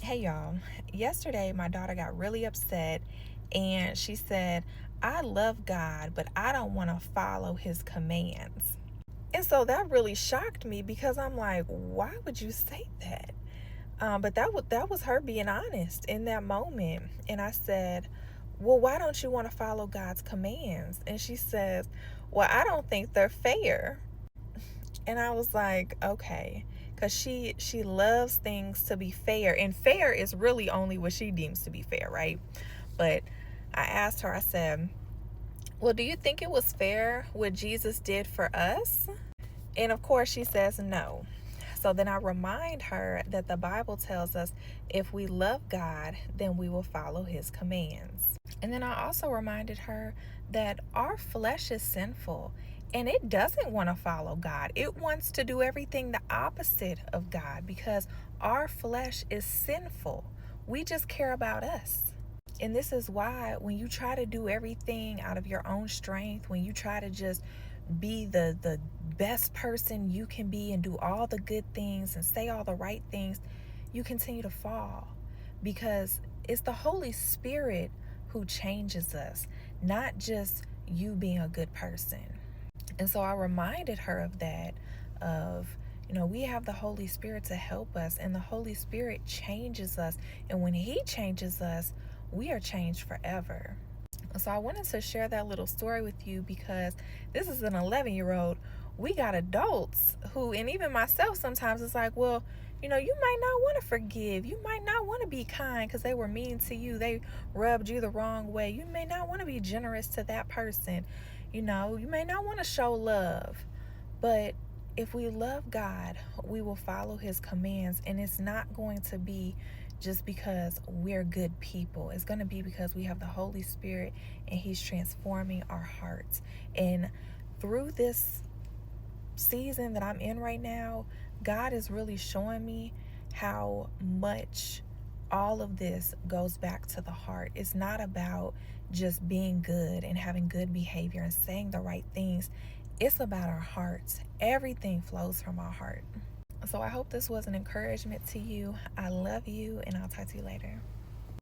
Hey y'all, yesterday my daughter got really upset and she said, I love God, but I don't want to follow his commands. And so that really shocked me because I'm like, why would you say that? But that was her being honest in that moment. And I said, well, why don't you want to follow God's commands? And she says, well, I don't think they're fair. And I was like, okay, because she loves things to be fair, and fair is really only what she deems to be fair, right? But I asked her, I said, well, do you think it was fair what Jesus did for us? And of course she says no. So then I remind her that the Bible tells us if we love God, then we will follow his commands. And then I also reminded her that our flesh is sinful and it doesn't want to follow God. It wants to do everything the opposite of God because our flesh is sinful. We just care about us. And this is why when you try to do everything out of your own strength, when you try to just be the best person you can be and do all the good things and say all the right things, you continue to fall because it's the Holy Spirit who changes us, not just you being a good person. And so I reminded her of that, of, we have the Holy Spirit to help us, and the Holy Spirit changes us. And when he changes us, we are changed forever. So I wanted to share that little story with you because this is an 11-year-old. We got adults who, and even myself sometimes, it's like, well, you might not want to forgive. You might not want to be kind because they were mean to you. They rubbed you the wrong way. You may not want to be generous to that person. You may not want to show love. But if we love God, we will follow his commands. And it's not going to be just because we're good people. It's going to be because we have the Holy Spirit and he's transforming our hearts. And through this season that I'm in right now, God is really showing me how much all of this goes back to the heart. It's not about just being good and having good behavior and saying the right things. It's about our hearts. Everything flows from our heart. So I hope this was an encouragement to you. I love you, and I'll talk to you later.